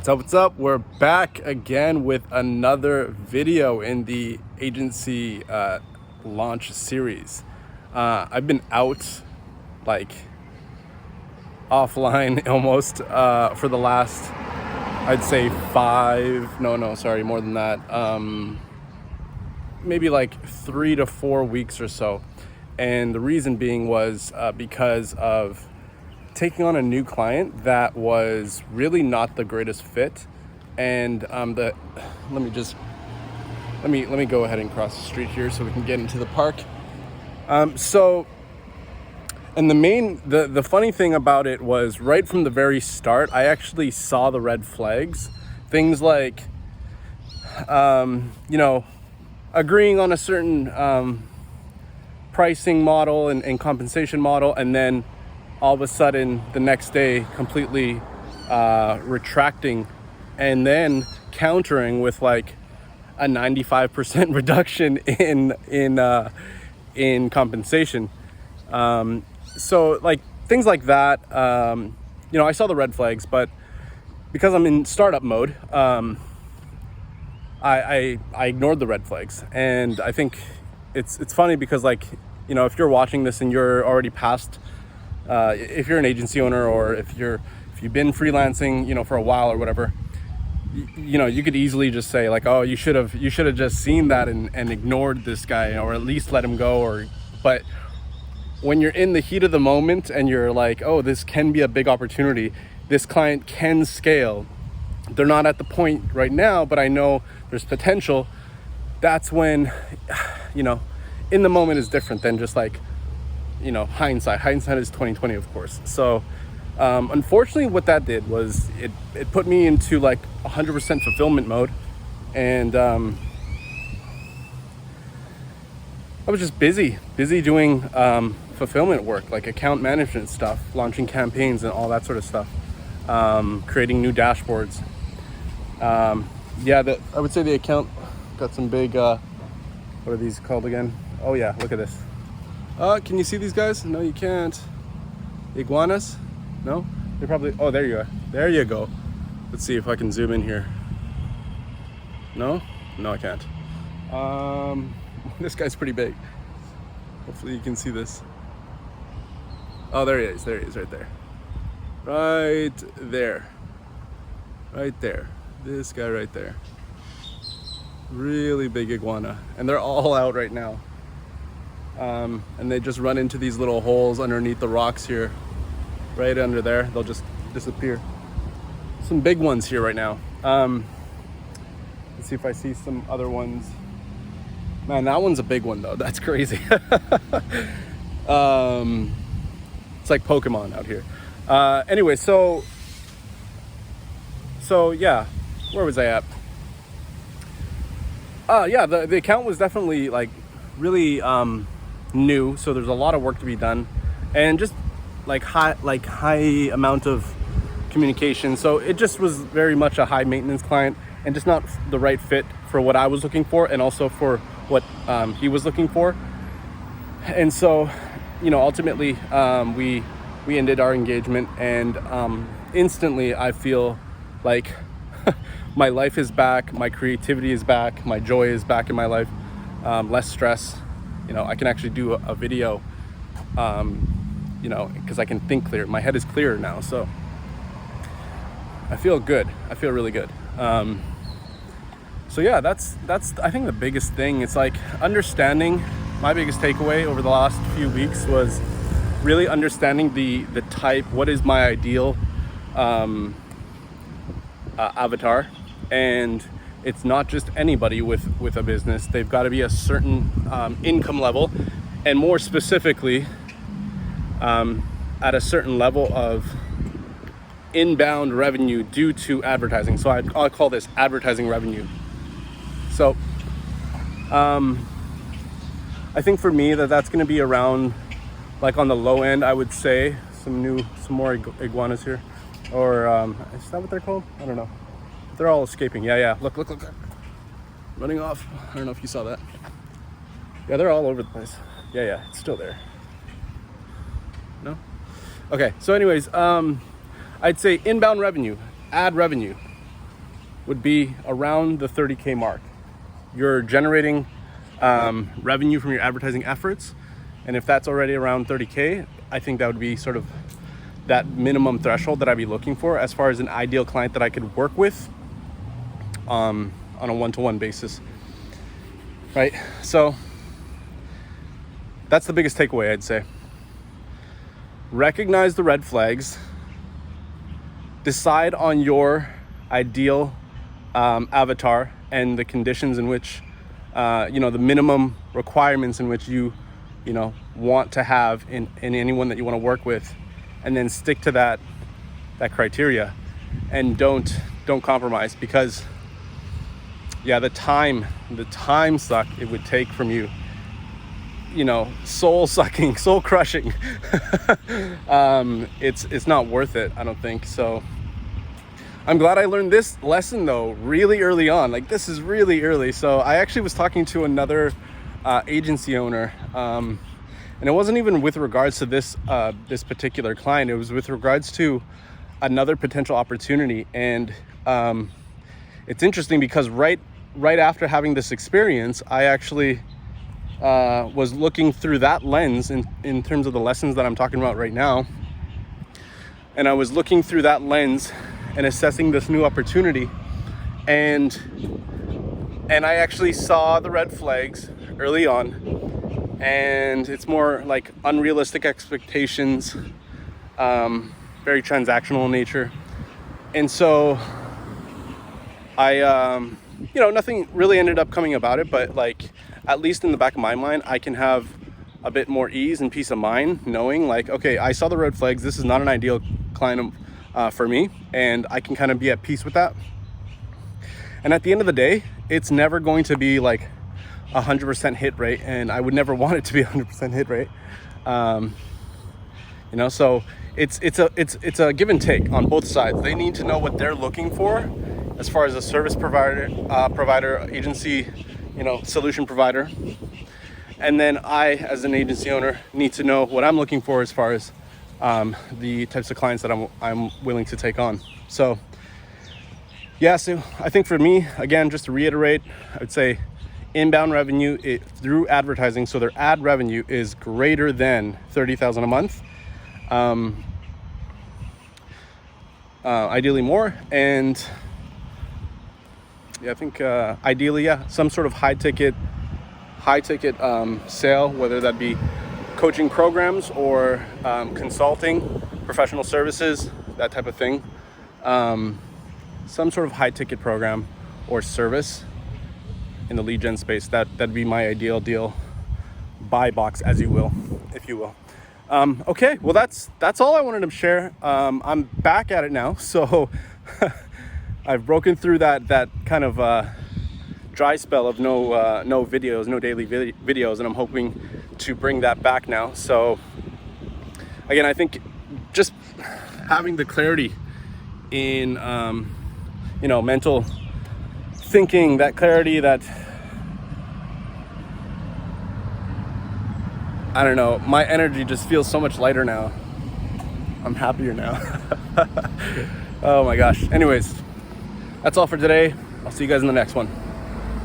What's up? We're back again with another video in the agency launch series. I've been out, like, offline almost for the last, I'd say more than that. Maybe like 3 to 4 weeks or so. And the reason being was because of taking on a new client that was really not the greatest fit. And let me go ahead and cross the street here so we can get into the park. And the funny thing about it was, right from the very start, I actually saw the red flags. Things like, agreeing on a certain pricing model and compensation model, and then all of a sudden the next day completely retracting and then countering with like a 95% reduction in compensation. So like things like that, I saw the red flags, but because I'm in startup mode, I ignored the red flags. And I think it's funny because, like, if you're watching this and you're already past, if you're an agency owner, or if you've been freelancing, for a while or whatever, you could easily just say like, oh, you should have just seen that and ignored this guy, or at least let him go. But when you're in the heat of the moment and you're like, oh, this can be a big opportunity, this client can scale, they're not at the point right now, but I know there's potential. That's when, in the moment is different than just like, hindsight is 2020, of course. So unfortunately what that did was it put me into like 100% fulfillment mode. And I was just busy doing fulfillment work, like account management stuff, launching campaigns and all that sort of stuff, creating new dashboards. I would say the account got some big, what are these called again? Oh yeah, look at this. Can you see these guys? No, you can't. Iguanas? No? They're probably, oh, there you are. There you go. Let's see if I can zoom in here. No? No, I can't. This guy's pretty big. Hopefully you can see this. Oh, there he is, right there. Right there. This guy right there. Really big iguana. And they're all out right now. And they just run into these little holes underneath the rocks here. Right under there. They'll just disappear. Some big ones here right now. Let's see if I see some other ones. Man, that one's a big one though. That's crazy. It's like Pokemon out here. Anyway, so yeah, where was I at? The account was definitely like really new, so there's a lot of work to be done, and just like high amount of communication. So it just was very much a high maintenance client, and just not the right fit for what I was looking for, and also for what he was looking for. And so, ultimately, we ended our engagement, and instantly I feel like my life is back, my creativity is back, my joy is back in my life, less stress. I can actually do a video, because I can think clear. My head is clearer now, so I feel good. I feel really good. So yeah, that's I think the biggest thing. It's like understanding. My biggest takeaway over the last few weeks was really understanding the type. What is my ideal avatar? And it's not just anybody with a business. They've got to be a certain income level, and more specifically, at a certain level of inbound revenue due to advertising. So I'll call this advertising revenue. So I think for me that's going to be around, like, on the low end, I would say. Some more iguanas here, or is that what they're called? I don't know. They're all escaping. Yeah. Look. Running off. I don't know if you saw that. Yeah, they're all over the place. Yeah, it's still there. No? Okay, so anyways, I'd say inbound revenue, ad revenue. would be around the 30K mark. You're generating revenue from your advertising efforts, and if that's already around 30K, I think that would be sort of that minimum threshold that I'd be looking for as far as an ideal client that I could work with on a one-to-one basis, right? So that's the biggest takeaway, I'd say. Recognize the red flags, decide on your ideal avatar and the conditions in which, the minimum requirements in which you want to have in anyone that you want to work with, and then stick to that criteria, and don't compromise, because the time suck it would take from you, soul sucking, soul crushing. It's not worth it, I don't think. So I'm glad I learned this lesson though really early on. Like, this is really early. So I actually was talking to another agency owner, and it wasn't even with regards to this particular client. It was with regards to another potential opportunity. And it's interesting because right after having this experience, I actually was looking through that lens in terms of the lessons that I'm talking about right now. And I was looking through that lens and assessing this new opportunity, and I actually saw the red flags early on, and it's more like unrealistic expectations, very transactional in nature. And so I nothing really ended up coming about it, but like, at least in the back of my mind, I can have a bit more ease and peace of mind knowing, like, okay, I saw the red flags. This is not an ideal client for me, and I can kind of be at peace with that. And at the end of the day, it's never going to be like 100% hit rate, and I would never want it to be 100% hit rate. So it's a give and take on both sides. They need to know what they're looking for as far as a service provider, agency, solution provider. And then I, as an agency owner, need to know what I'm looking for as far as the types of clients that I'm willing to take on. So so I think for me, again, just to reiterate, I would say inbound revenue through advertising, so their ad revenue is greater than $30,000 a month, ideally more. And I think ideally, some sort of high ticket sale, whether that be coaching programs or consulting, professional services, that type of thing. Some sort of high ticket program or service in the lead gen space, that'd be my ideal deal, buy box, as you will, if you will. Okay, well that's all I wanted to share. I'm back at it now, so I've broken through that kind of dry spell of no videos, no daily videos, and I'm hoping to bring that back now. So again, I think just having the clarity in mental thinking, that clarity, that I don't know, my energy just feels so much lighter now. I'm happier now. Oh my gosh. Anyways, that's all for today. I'll see you guys in the next one.